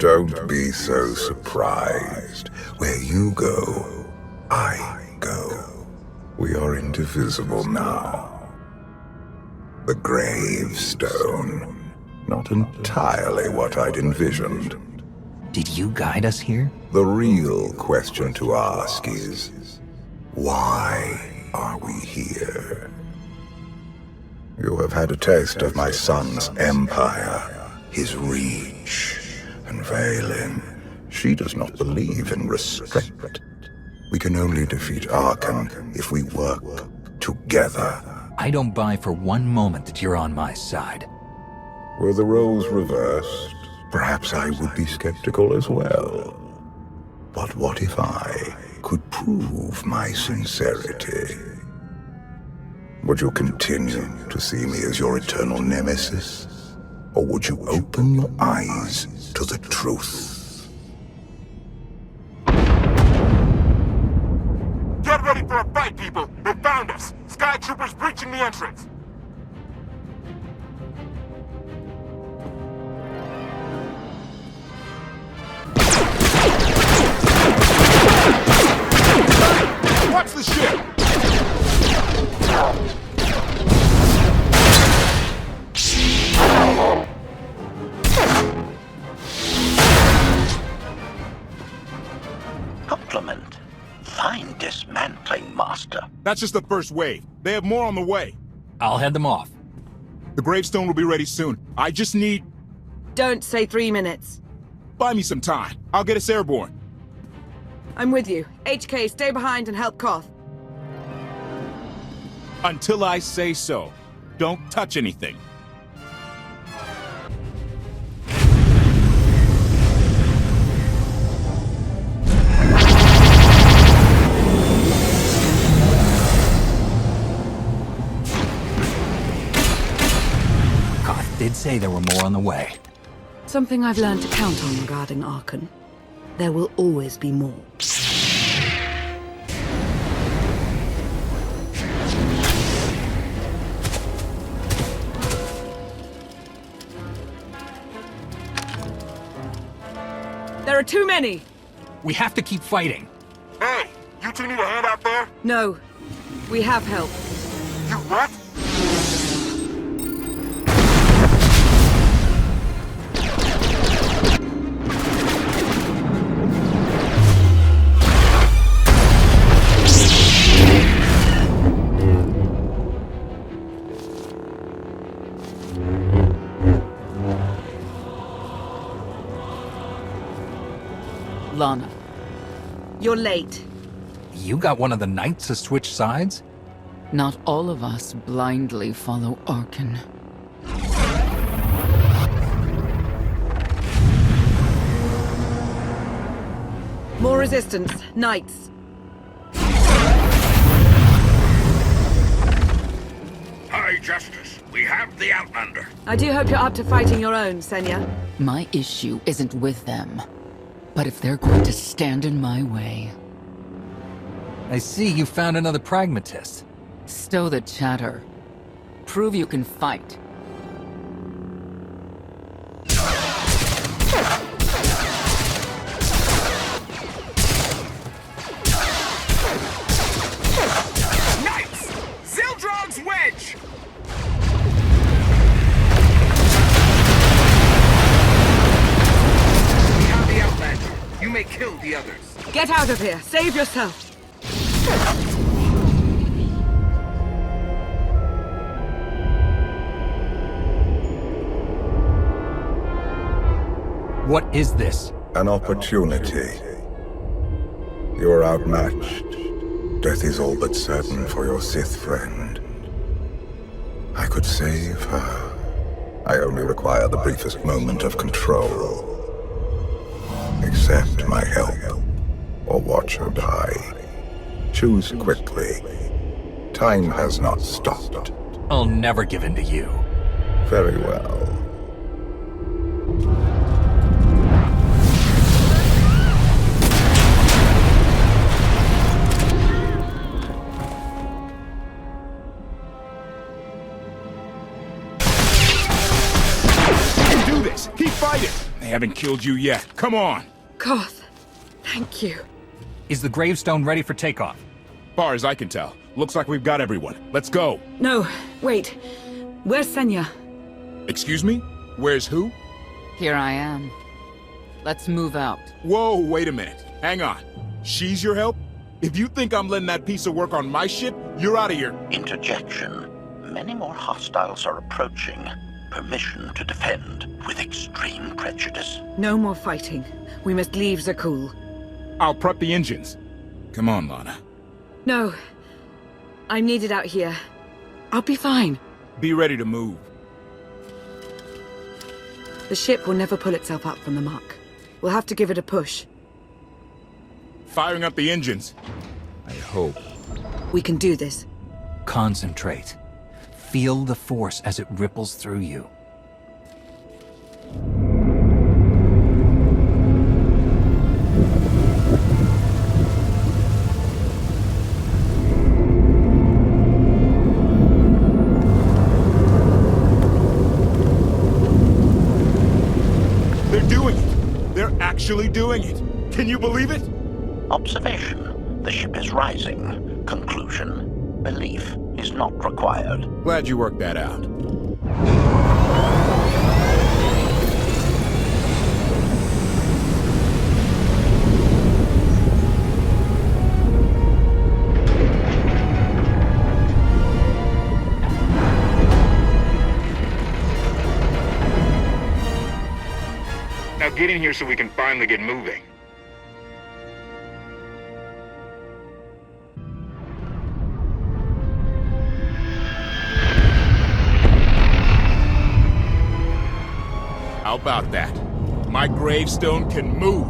Don't be so surprised. Where you go, I go. We are indivisible now. The gravestone. Not entirely what I'd envisioned. Did you guide us here? The real question to ask is, why are we here? You have had a taste of my son's empire, his reach, and Valen. She does not believe in restraint. We can only defeat Arkan if we work together. I don't buy for one moment that you're on my side. Were the roles reversed, perhaps I would be skeptical as well. But what if I could prove my sincerity? Would you continue to see me as your eternal nemesis? Or would you open your eyes to the truth? Get ready for a fight, people! They found us! Sky Troopers breaching the entrance! Watch the ship! Compliment. Fine dismantling, Master. That's just the first wave. They have more on the way. I'll head them off. The gravestone will be ready soon. I just need... Don't say 3 minutes. Buy me some time. I'll get us airborne. I'm with you. HK, stay behind and help Koth. Until I say so. Don't touch anything. Koth did say there were more on the way. Something I've learned to count on regarding Arkan. There will always be more. There are too many! We have to keep fighting. Hey! You two need a hand out there? No. We have help. You what? Lana. You're late. You got one of the knights to switch sides? Not all of us blindly follow Arkan. More resistance. Knights. High Justice, we have the Outlander. I do hope you're up to fighting your own, Senya. My issue isn't with them. But if they're going to stand in my way... I see you found another pragmatist. Stow the chatter. Prove you can fight. Knights! Zildrog's wedge! We have the Outlander. You may kill the others. Get out of here. Save yourself. What is this? An opportunity. You are outmatched. Death is all but certain for your Sith friend. I could save her. I only require the briefest moment of control. Accept my help, or watch her die. Choose quickly. Time has not stopped. I'll never give in to you. Very well. Keep fighting! They have haven't killed you yet. Come on! Koth, thank you. Is the gravestone ready for takeoff? Far as I can tell, looks like we've got everyone. Let's go. No, wait. Where's Senya? Excuse me? Where's who? Here I am. Let's move out. Whoa, wait a minute. Hang on. She's your help? If you think I'm letting that piece of work on my ship, you're out of here. Interjection. Many more hostiles are approaching. Permission to defend with extreme prejudice. No more fighting. We must leave Zakul. I'll prep the engines. Come on, Lana. No. I'm needed out here. I'll be fine. Be ready to move. The ship will never pull itself up from the muck. We'll have to give it a push. Firing up the engines. I hope. We can do this. Concentrate. Feel the force as it ripples through you. They're doing it. They're actually doing it. Can you believe it? Observation. The ship is rising. Conclusion. Belief is not required. Glad you worked that out. Now get in here so we can finally get moving. How about that? My gravestone can move.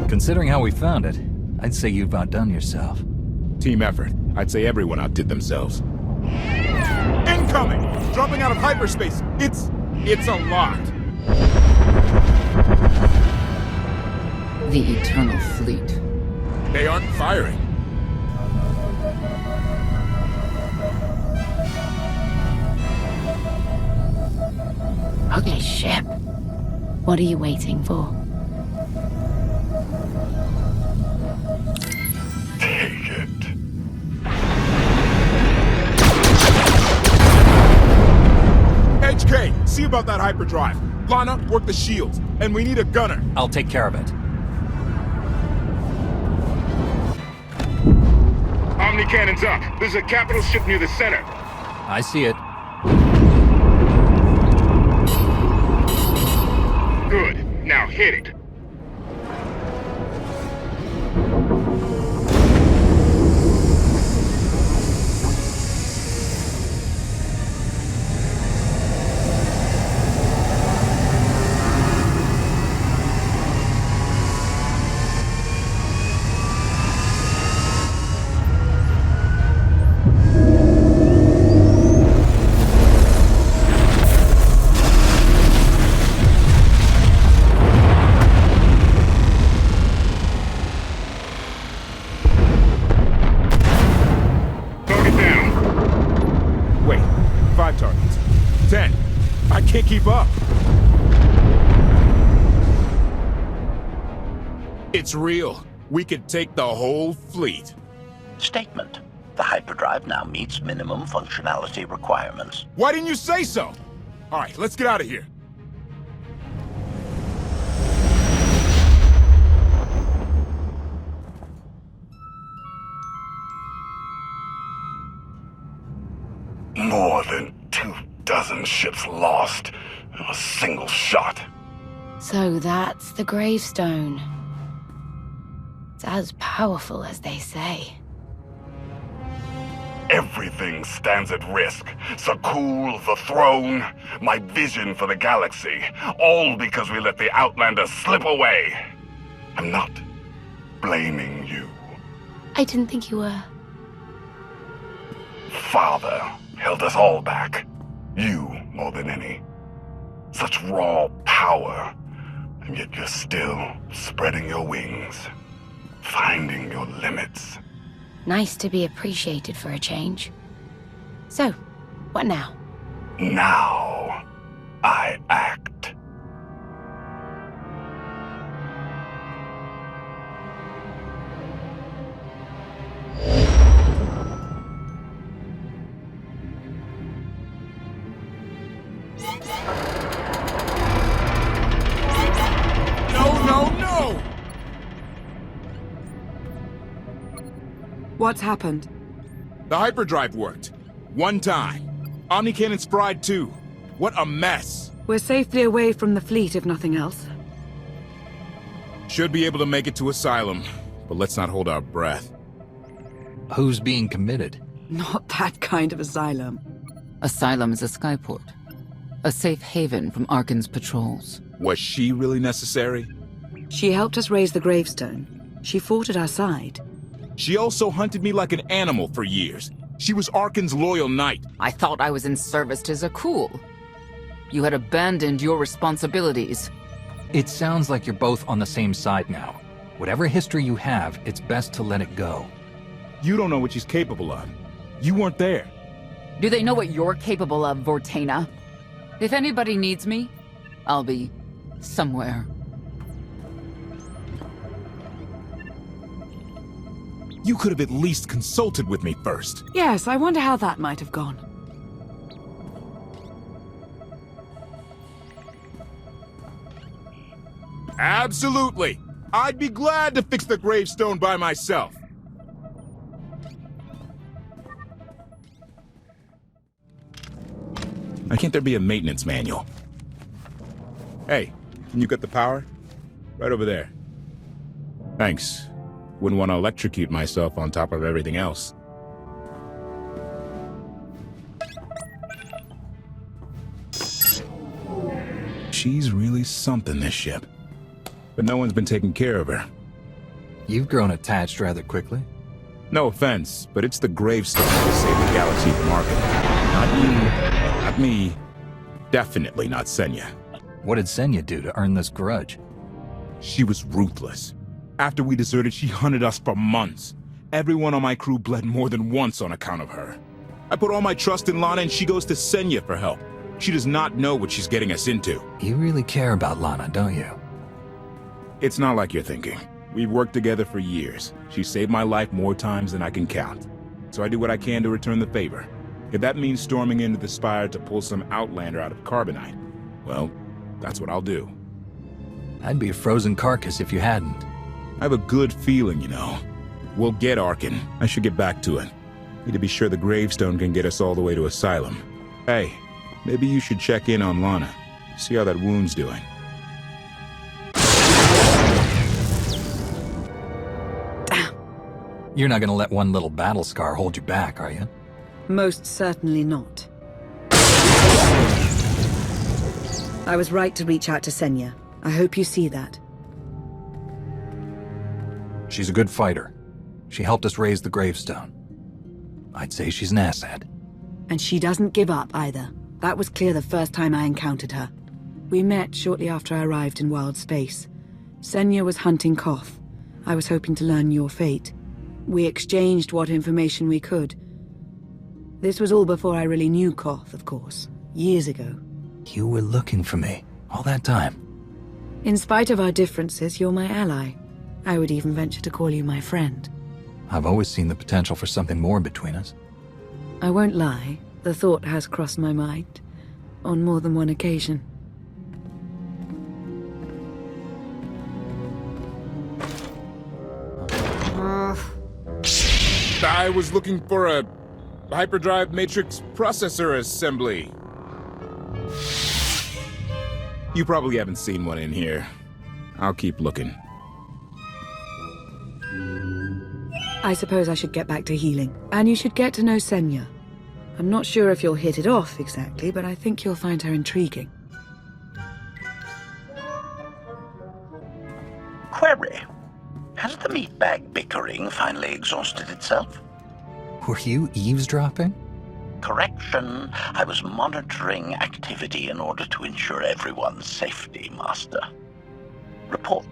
Considering how we found it, I'd say you've outdone yourself. Team effort. I'd say everyone outdid themselves. Incoming! Dropping out of hyperspace. It's a lot. The Eternal Fleet. They aren't firing. Ugly ship. What are you waiting for? Take it. HK, see about that hyperdrive. Lana, work the shields. And we need a gunner. I'll take care of it. Omni cannons up. There's a capital ship near the center. I see it. Good. Now hit it. Targets. 10. I can't keep up. It's real. We could take the whole fleet. Statement. The hyperdrive now meets minimum functionality requirements. Why didn't you say so? All right, let's get out of here. More than 24 ships lost in a single shot. So that's the gravestone. It's as powerful as they say. Everything stands at risk. Zakul, the throne, my vision for the galaxy. All because we let the Outlanders slip away. I'm not blaming you. I didn't think you were. Father held us all back. You more than any. Such raw power, and yet you're still spreading your wings, finding your limits. Nice to be appreciated for a change. So, what now? Now, I act. What's happened? The hyperdrive worked. One time. Omnicannon's fried too. What a mess. We're safely away from the fleet, if nothing else. Should be able to make it to Asylum, but let's not hold our breath. Who's being committed? Not that kind of asylum. Asylum is a skyport. A safe haven from Arkan's patrols. Was she really necessary? She helped us raise the gravestone. She fought at our side. She also hunted me like an animal for years. She was Arkan's loyal knight. I thought I was in service to Zakul. You had abandoned your responsibilities. It sounds like you're both on the same side now. Whatever history you have, it's best to let it go. You don't know what she's capable of. You weren't there. Do they know what you're capable of, Vortena? If anybody needs me, I'll be somewhere. You could have at least consulted with me first. Yes, I wonder how that might have gone. Absolutely. I'd be glad to fix the gravestone by myself. Why can't there be a maintenance manual? Hey, can you get the power? Right over there. Thanks. Wouldn't want to electrocute myself on top of everything else. She's really something, this ship. But no one's been taking care of her. You've grown attached rather quickly. No offense, but it's the gravestone that saved the galaxy from Arkan. Not you, not me, definitely not Senya. What did Senya do to earn this grudge? She was ruthless. After we deserted, she hunted us for months. Everyone on my crew bled more than once on account of her. I put all my trust in Lana and she goes to Senya for help. She does not know what she's getting us into. You really care about Lana, don't you? It's not like you're thinking. We've worked together for years. She saved my life more times than I can count. So I do what I can to return the favor. If that means storming into the Spire to pull some Outlander out of Carbonite, well, that's what I'll do. I'd be a frozen carcass if you hadn't. I have a good feeling, you know. We'll get Arkan. I should get back to it. Need to be sure the gravestone can get us all the way to Asylum. Hey, maybe you should check in on Lana. See how that wound's doing. You're not gonna let one little battle scar hold you back, are you? Most certainly not. I was right to reach out to Senya. I hope you see that. She's a good fighter. She helped us raise the gravestone. I'd say she's an asset. And she doesn't give up either. That was clear the first time I encountered her. We met shortly after I arrived in wild space. Senya was hunting Koth. I was hoping to learn your fate. We exchanged what information we could. This was all before I really knew Koth, of course. Years ago. You were looking for me all that time. In spite of our differences, you're my ally. I would even venture to call you my friend. I've always seen the potential for something more between us. I won't lie. The thought has crossed my mind. On more than one occasion. I was looking for a hyperdrive matrix processor assembly. You probably haven't seen one in here. I'll keep looking. I suppose I should get back to healing. And you should get to know Senya. I'm not sure if you'll hit it off exactly, but I think you'll find her intriguing. Query. Has the meatbag bickering finally exhausted itself? Were you eavesdropping? Correction. I was monitoring activity in order to ensure everyone's safety, Master. Report.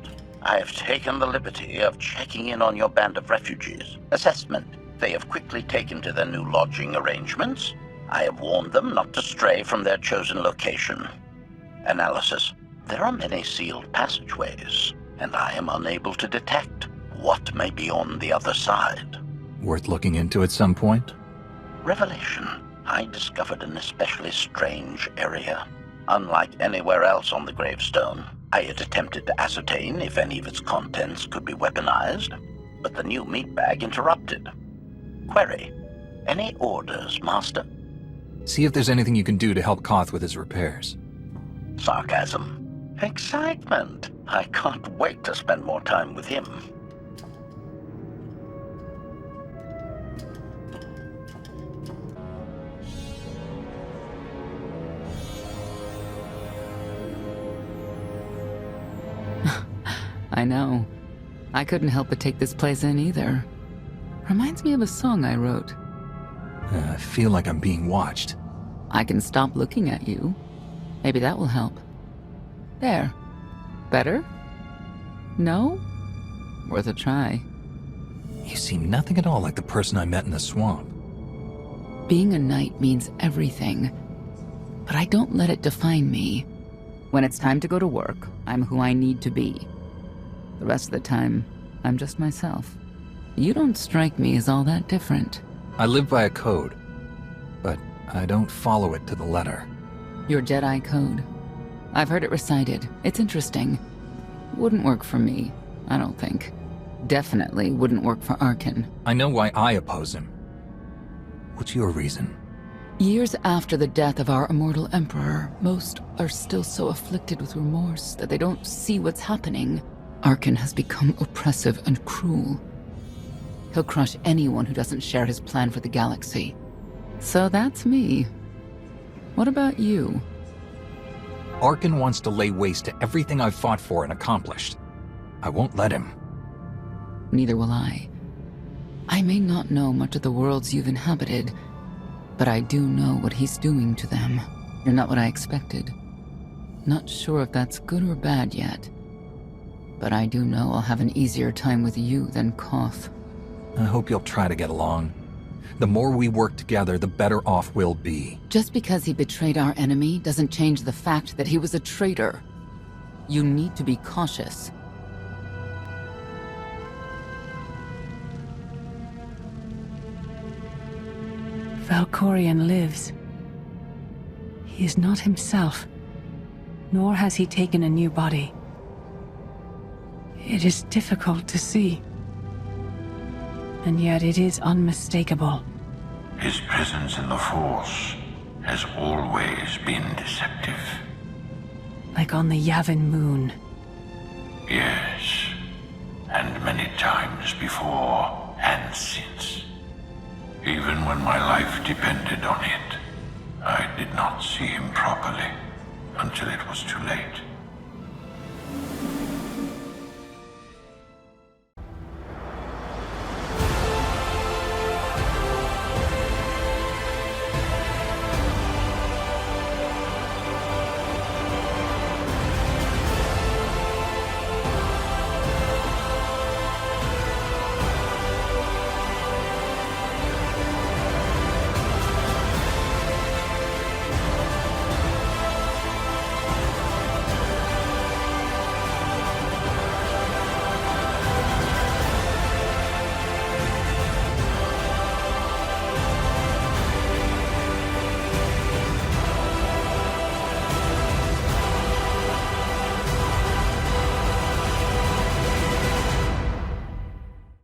I have taken the liberty of checking in on your band of refugees. Assessment. They have quickly taken to their new lodging arrangements. I have warned them not to stray from their chosen location. Analysis. There are many sealed passageways, and I am unable to detect what may be on the other side. Worth looking into at some point? Revelation. I discovered an especially strange area. Unlike anywhere else on the gravestone, I had attempted to ascertain if any of its contents could be weaponized, but the new meatbag interrupted. Query. Any orders, Master? See if there's anything you can do to help Koth with his repairs. Sarcasm. Excitement. I can't wait to spend more time with him. I know. I couldn't help but take this place in either. Reminds me of a song I wrote. I feel like I'm being watched. I can stop looking at you. Maybe that will help. There. Better? No? Worth a try. You seem nothing at all like the person I met in the swamp. Being a knight means everything, but I don't let it define me. When it's time to go to work, I'm who I need to be. The rest of the time, I'm just myself. You don't strike me as all that different. I live by a code, but I don't follow it to the letter. Your Jedi code. I've heard it recited. It's interesting. Wouldn't work for me, I don't think. Definitely wouldn't work for Arkin. I know why I oppose him. What's your reason? Years after the death of our immortal emperor, most are still so afflicted with remorse that they don't see what's happening. Arkin has become oppressive and cruel. He'll crush anyone who doesn't share his plan for the galaxy. So that's me. What about you? Arkin wants to lay waste to everything I've fought for and accomplished. I won't let him. Neither will I. I may not know much of the worlds you've inhabited, but I do know what he's doing to them. You're not what I expected. Not sure if that's good or bad yet. But I do know I'll have an easier time with you than Koth. I hope you'll try to get along. The more we work together, the better off we'll be. Just because he betrayed our enemy doesn't change the fact that he was a traitor. You need to be cautious. Valkorion lives. He is not himself, nor has he taken a new body. It is difficult to see, and yet it is unmistakable. His presence in the Force has always been deceptive. Like on the Yavin moon. Yes, and many times before and since. Even when my life depended on it, I did not see him properly until it was too late.